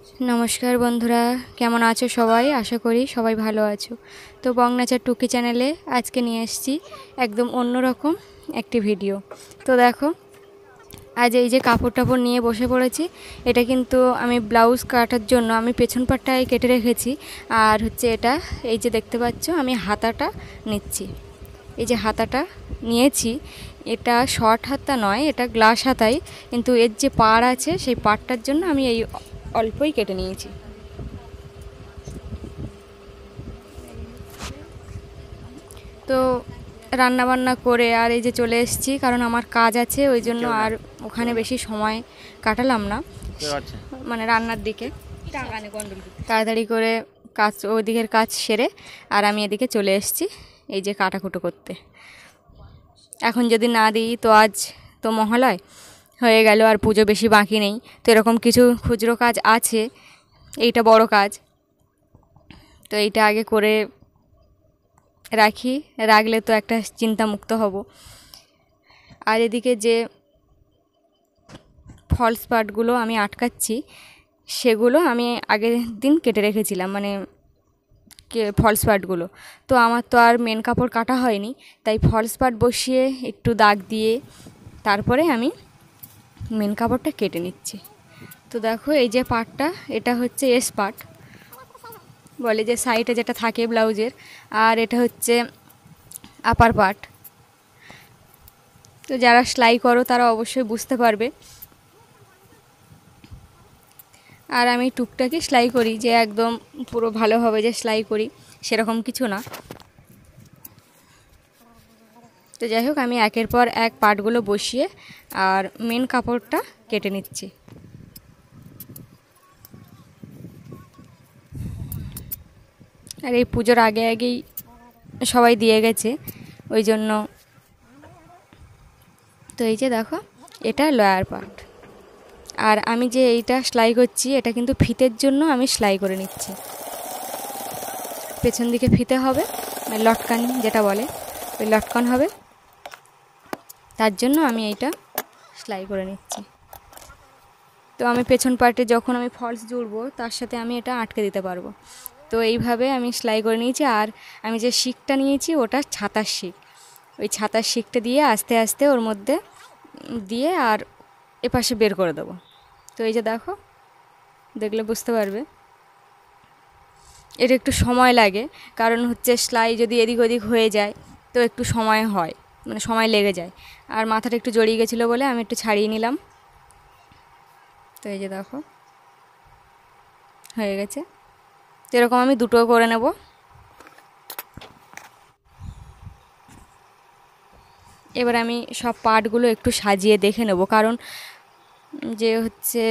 नमस्कार बंधुरा केमन आछो सबाई आशा करी सबाई भालो आछो। तो बंगनाचार टुकी चैनेले आज के निये एसेछि एकदम अन्यरकम एकटी भिडियो। तो देखो आज এই যে কাপড় টাপড় নিয়ে বসে পড়েছি। এটা কিন্তু আমি ব্লাউজ কাটার জন্য আমি পেছন পাটটাই কেটে রেখেছি। আর হচ্ছে এটা এই যে দেখতে পাচ্ছ আমি হাতাটা নিচ্ছি। এই যে হাতাটা নিয়েছি এটা শর্ট হাতা নয়, এটা গ্লাস হাতাই, কিন্তু এর যে পাড় আছে সেই পাড়টার জন্য আমি এই অল্পই কেটে নিয়েছি। তো রান্না বান্না করে আর এই যে চলে এসেছি, কারণ আমার কাজ আছে ওই জন্য আর ওখানে বেশি সময় কাটালাম না, মানে রান্নার দিকে তাড়াতাড়ি করে কাজ ওইদিকের কাজ সেরে আর আমি এদিকে চলে এসেছি এই যে কাটাকুটো করতে। এখন যদি না দিই তো আজ তো মহালয় হয়ে গেল আর পুজো বেশি বাকি নেই। তো এরকম কিছু খুচরো কাজ আছে, এইটা বড় কাজ, তো এইটা আগে করে রাখি, রাখলে তো একটা চিন্তামুক্ত হব। আর এদিকে যে ফলস পার্টগুলো আমি আটকাচ্ছি সেগুলো আমি আগের দিন কেটে রেখেছিলাম, মানে ফলস পার্টগুলো। তো আমার তো আর মেন কাপড় কাটা হয়নি, তাই ফলস পার্ট বসিয়ে একটু দাগ দিয়ে তারপরে আমি মেন কাপড়টা কেটে নিচ্ছি। তো দেখো এই যে পার্টটা এটা হচ্ছে এস পার্ট বলে, যে সাইডে যেটা থাকে ব্লাউজের, আর এটা হচ্ছে আপার পার্ট। তো যারা সেলাই করো তারা অবশ্যই বুঝতে পারবে। আর আমি টুকটাকি সেলাই করি, যে একদম পুরো ভালোভাবে যে সেলাই করি সেরকম কিছু না। তো যাই হোক আমি একের পর এক পার্টগুলো বসিয়ে আর মেন কাপড়টা কেটে নিচ্ছি। আর এই পুজোর আগে আগেই সবাই দিয়ে গেছে ওই জন্য। তো এই যে দেখো এটা লয়ার পার্ট, আর আমি যে এইটা সেলাই করছি এটা কিন্তু ফিতের জন্য আমি সেলাই করে নিচ্ছি। পেছন দিকে ফিতে হবে, লটকান যেটা বলে, ওই লটকান হবে, তার জন্য আমি এইটা সেলাই করে নিচ্ছি। তো আমি পেছন পার্টে যখন আমি ফলস জুড়বো তার সাথে আমি এটা আটকে দিতে পারবো। তো এইভাবে আমি সেলাই করে নিয়েছি। আর আমি যে শিকটা নিয়েছি ওটা ছাতার শিক, ওই ছাতার শিকটা দিয়ে আস্তে আস্তে ওর মধ্যে দিয়ে আর এপাশে বের করে দেবো। তো এই যে দেখো, দেখলে বুঝতে পারবে এটা একটু সময় লাগে, কারণ হচ্ছে সেলাই যদি এদিক ওদিক হয়ে যায় তো একটু সময় হয়, মানে সময় লেগে যায়। আর মাথাটা একটু জড়িয়ে গেছিলো বলে আমি একটু ছাড়িয়ে নিলাম। তো এই যে দেখো হয়ে গেছে। তো এরকম আমি দুটো করে নেব। এবার আমি সব পার্টগুলো একটু সাজিয়ে দেখে নেব, কারণ যে হচ্ছে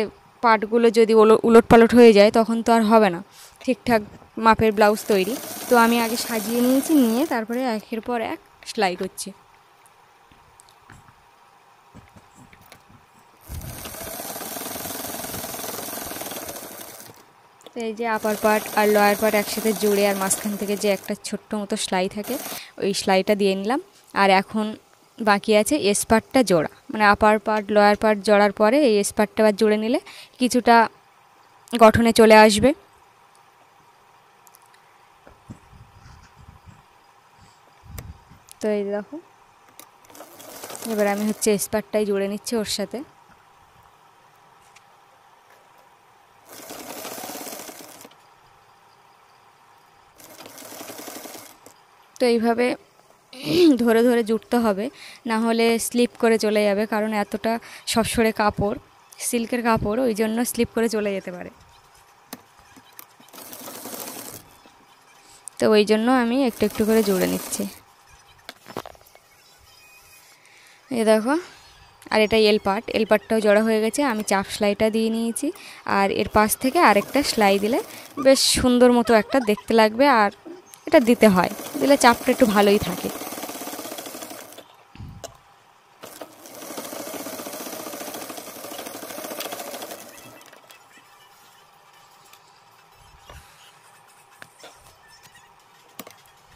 পার্টগুলো যদি উলট পালট হয়ে যায় তখন তো আর হবে না ঠিকঠাক মাপের ব্লাউজ তৈরি। তো আমি আগে সাজিয়ে নিয়েছি, নিয়ে তারপরে একের পর এক সেলাই করছি। তো এই যে আপার পার্ট আর লোয়ার পার্ট একসাথে জুড়ে আর মাঝখান থেকে যে একটা ছোট্ট মতো সেলাই থাকে ওই সেলাইটা দিয়ে নিলাম। আর এখন বাকি আছে এস পার্টটা জোড়া, মানে আপার পার্ট লোয়ার পার্ট জোড়ার পরে এই এস পার্টটা আবার জুড়ে নিলে কিছুটা গঠনে চলে আসবে। তো এই দেখো এবার আমি হচ্ছে এস পার্টটাই জুড়ে নিচ্ছি ওর সাথে। তো এইভাবে ধরে ধরে জুড়তে হবে, না হলে স্লিপ করে চলে যাবে, কারণ এতটা সরসরে কাপড়, সিল্কের কাপড়, ওই জন্য স্লিপ করে চলে যেতে পারে। তো ওই জন্য আমি একটু একটু করে জুড়ে নিচ্ছি। এই দেখো, আর এটা এল পার্ট, এল পার্টটাও জড়া হয়ে গেছে। আমি চাপ সেলাইটা দিয়ে নিয়েছি, আর এর পাশ থেকে আরেকটা সেলাই দিলে বেশ সুন্দর মতো একটা দেখতে লাগবে। আর এটা দিতে হয়, দিলে চাপটা একটু ভালোই থাকে।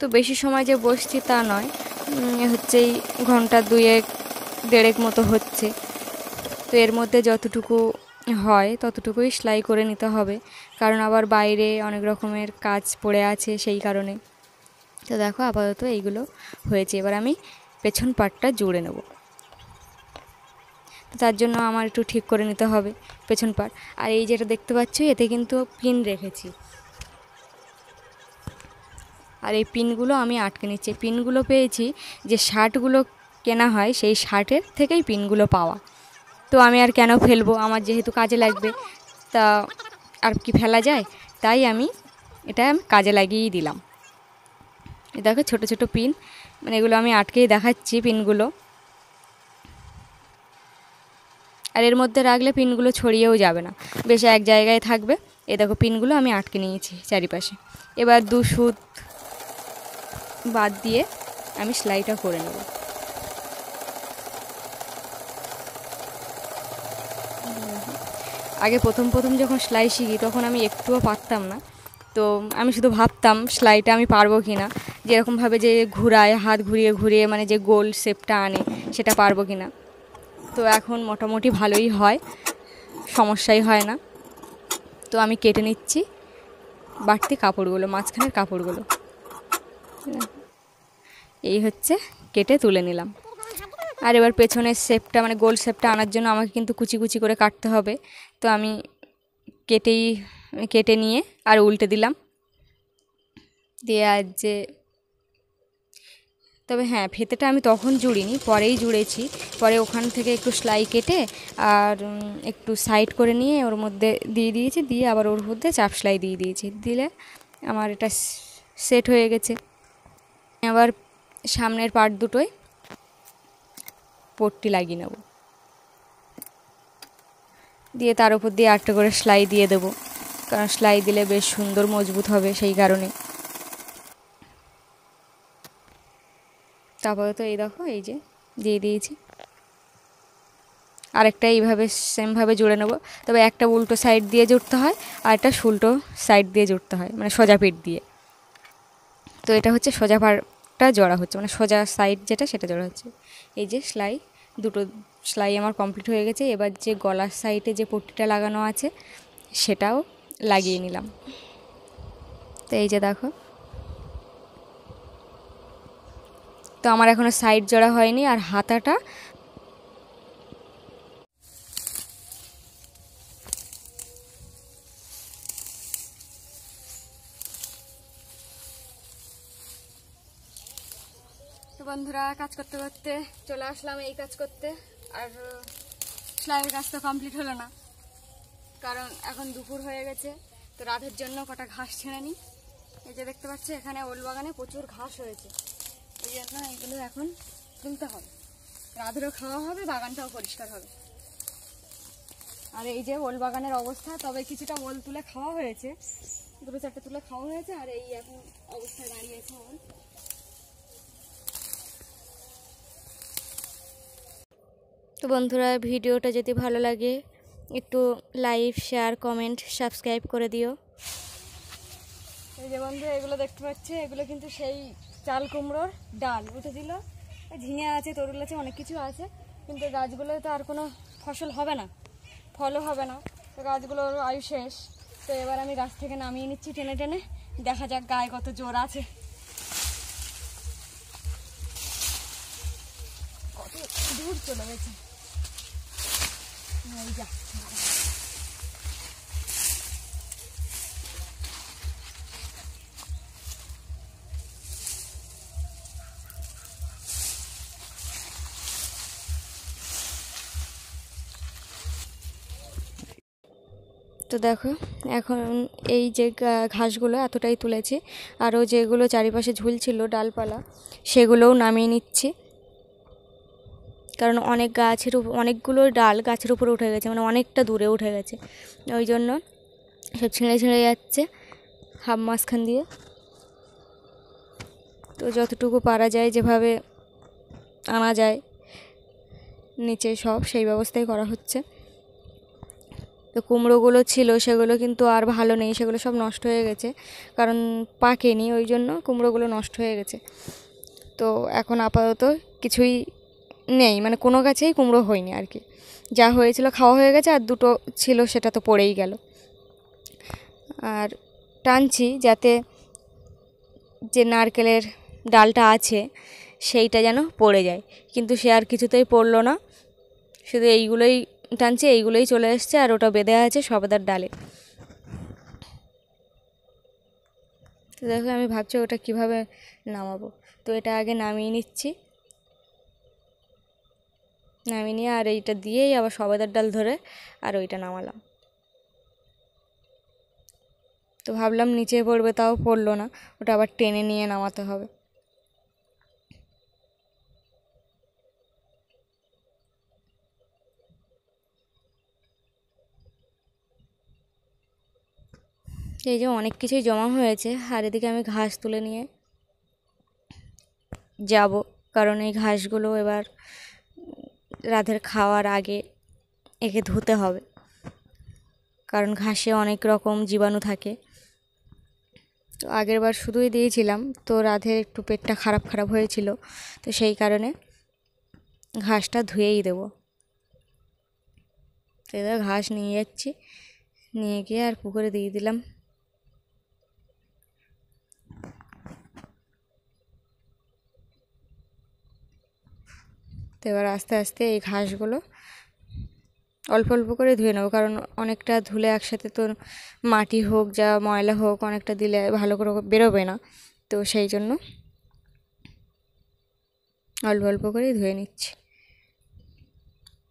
তো বেশি সময় যে বসছি তা নয়, হচ্ছে এই ঘন্টা দুয়েক দেড়েক মতো হচ্ছে। তো এর মধ্যে যতটুকু হয় ততটুকুই সেলাই করে নিতে হবে, কারণ আবার বাইরে অনেক রকমের কাজ পড়ে আছে সেই কারণে। তো দেখো আপাতত এইগুলো হয়েছে, এবার আমি পেছন পাটটা জুড়ে নেব। তো তার জন্য আমার একটু ঠিক করে নিতে হবে পেছন পাট। আর এই যেটা দেখতে পাচ্ছ এতে কিন্তু পিন রেখেছি, আর এই পিনগুলো আমি আটকে নিচ্ছি। পিনগুলো পেয়েছি যে শার্টগুলো কেনা হয় সেই শার্টের থেকেই পিনগুলো পাওয়া। তো আমি আর কেন ফেলবো, আমার যেহেতু কাজে লাগবে তা আর কি ফেলা যায়, তাই আমি এটা কাজে লাগিয়েই দিলাম। দেখো ছোট ছোট পিন, মানে এগুলো আমি আটকেই দেখাচ্ছি পিনগুলো। আর এর মধ্যে রাখলে পিনগুলো ছড়িয়েও যাবে না, বেশ এক জায়গায় থাকবে। এই দেখো পিনগুলো আমি আটকে নিয়েছি চারিপাশে। এবার 2 সুত বাদ দিয়ে আমি সেলাইটা করে নেব। আগে প্রথম যখন সেলাই শিখি তখন আমি একটুও পারতাম না। তো আমি শুধু ভাবতাম সেলাইটা আমি পারবো কি না, যেরকমভাবে যে ঘুরায়, হাত ঘুরিয়ে ঘুরিয়ে মানে যে গোল শেপটা আনে সেটা পারবো কি না। তো এখন মোটামুটি ভালোই হয়, সমস্যাই হয় না। তো আমি কেটে নিচ্ছি বাড়তি কাপড়গুলো, মাঝখানের কাপড়গুলো। এই হচ্ছে কেটে তুলে নিলাম। আর এবার পেছনের শেপটা মানে গোল শেপটা আনার জন্য আমাকে কিন্তু কুচি কুচি করে কাটতে হবে। তো আমি কেটে নিয়ে আর উল্টে দিলাম দিয়ে। আর যে তবে হ্যাঁ, ফিতেটা আমি তখন জুড়িনি, পরেই জুড়েছি। পরে ওখান থেকে একটু সেলাই কেটে আর একটু সাইড করে নিয়ে ওর মধ্যে দিয়ে দিয়েছি, দিয়ে আবার ওর মধ্যে চাপ সেলাই দিয়ে দিয়েছি। দিলে আমার এটা সেট হয়ে গেছে। আবার সামনের পার্ট দুটোয় পট্টি লাগিয়ে নেব, দিয়ে তার উপর দিয়ে আরেকটা করে সেলাই দিয়ে দেবো, কারণ সেলাই দিলে বেশ সুন্দর মজবুত হবে সেই কারণে। তারপরে তো এই দেখো এই যে দিয়ে দিয়েছি। আরেকটা এইভাবে সেমভাবে জুড়ে নেব, তবে একটা উল্টো সাইড দিয়ে জুড়তে হয় আর একটা উল্টো সাইড দিয়ে জুড়তে হয়, মানে সোজা পিঠ দিয়ে। তো এটা হচ্ছে সোজা পাড়টা জোড়া হচ্ছে, মানে সোজা সাইড যেটা সেটা জোড়া হচ্ছে। এই যে সেলাই, দুটো সেলাই আমার কমপ্লিট হয়ে গেছে। এবার যে গলার সাইডে যে পট্টিটা লাগানো আছে সেটাও লাগিয়ে নিলাম। তো এই যে দেখো, তো আমার এখনও সাইড জোড়া হয়নি। আর হাতাটা তো বন্ধুরা, কাজ করতে করতে চলে আসলাম এই কাজ করতে। আর সেলাইয়ের কাজ তো কমপ্লিট হলো না, কারণ এখন দুপুর হয়ে গেছে। তো রাতের জন্য কটা ঘাস ছেড়ে নিই। এই যে দেখতে পাচ্ছি এখানে ওল বাগানে প্রচুর ঘাস হয়েছে, এই জন্য এগুলো এখন তুলতে হবে। রাতেরও খাওয়া হবে, বাগানটাও পরিষ্কার হবে। আর এই যে ওল বাগানের অবস্থা, তবে কিছুটা ওল তুলে খাওয়া হয়েছে, 2-4টে তুলে খাওয়া হয়েছে। আর এই এখন অবস্থায় দাঁড়িয়েছে ওল। তো বন্ধুরা, ভিডিওটা যদি ভালো লাগে একটু লাইক, শেয়ার, কমেন্ট, সাবস্ক্রাইব করে দিও। এই যে বন্ধু এগুলো দেখতে পাচ্ছি, এগুলো কিন্তু সেই চাল কুমড়োর ডাল উঠেছিল। ঝিঙে আছে, তরুল আছে, অনেক কিছু আছে, কিন্তু গাছগুলোয় তো আর কোনো ফসল হবে না, ফলও হবে না। তো গাছগুলোর আয়ু শেষ। তো এবার আমি গাছ থেকে নামিয়ে নিচ্ছি টেনে টেনে, দেখা যাক গায়ে কত জোর আছে। কত দূর চলে গেছে। যা তো দেখো এখন এই যে ঘাসগুলো এতটাই তুলেছি, আরও যেগুলো চারিপাশে ঝুলছিল ডালপালা সেগুলোও নামিয়ে নিচ্ছি, কারণ অনেকগুলো ডাল গাছের উপরে উঠে গেছে, মানে অনেকটা দূরে উঠে গেছে, ওই জন্য সব ছিঁড়ে ছিঁড়ে যাচ্ছে হাফ মাঝখান দিয়ে। তো যতটুকু পারা যায়, যেভাবে আনা যায় নিচে সব সেই ব্যবস্থাই করা হচ্ছে। তো কুমড়োগুলো ছিল সেগুলো কিন্তু আর ভালো নেই, সেগুলো সব নষ্ট হয়ে গেছে, কারণ পাকেনি, ওই জন্য কুমড়োগুলো নষ্ট হয়ে গেছে। তো এখন আপাতত কিছুই নেই, মানে কোনো গাছেই কুমড়ো হয়নি আর কি। যা হয়েছিল খাওয়া হয়ে গেছে, আর দুটো ছিল সেটা তো পড়েই গেল। আর টানছি যাতে যে নারকেলের ডালটা আছে সেইটা যেন পড়ে যায়, কিন্তু সে আর কিছুতেই পড়লো না। শুধু এইগুলোই টানছি, এইগুলোই চলে এসছে, আর ওটা বেঁধে আছে সবেদার ডালে। তো দেখো আমি ভাবছি ওটা কিভাবে নামাবো। তো এটা আগে নামিয়ে নিচ্ছি, নামিয়ে নিয়ে আর এইটা দিয়েই আবার সবেদার ডাল ধরে আর ওইটা নামালাম। তো ভাবলাম নিচে পড়বে, তাও পড়লো না, ওটা আবার টেনে নিয়ে নামাতে হবে। এই যে অনেক কিছুই জমা হয়েছে, আর এদিকে আমি ঘাস তুলে নিয়ে যাব, কারণ এই ঘাসগুলো এবার রাতের খাওয়ার আগে একে ধুতে হবে, কারণ ঘাসে অনেক রকম জীবাণু থাকে। তো আগের বার শুধুই দিয়েছিলাম, তো রাধের একটু পেটটা খারাপ খারাপ হয়েছিল, তো সেই কারণে ঘাসটা ধুয়েই দেবো। তো এবার ঘাস নিয়ে যাচ্ছি, নিয়ে গিয়ে আর পুকুরে দিয়ে দিলাম। তো এবার আস্তে আস্তে এই ঘাসগুলো অল্প অল্প করে ধুয়ে নেবো, কারণ অনেকটা ধুলে একসাথে তো মাটি হোক যা ময়লা হোক অনেকটা দিলে ভালো করে বেরোবে না, তো সেই জন্য অল্প অল্প করেই ধুয়ে নিচ্ছি।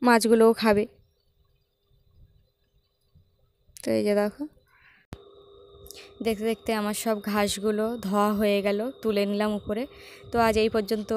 মাছগুলোও খাবে। তো এই যে দেখো, দেখতে দেখতে আমার সব ঘাসগুলো ধোয়া হয়ে গেল, তুলে নিলাম উপরে। তো আজ এই পর্যন্ত।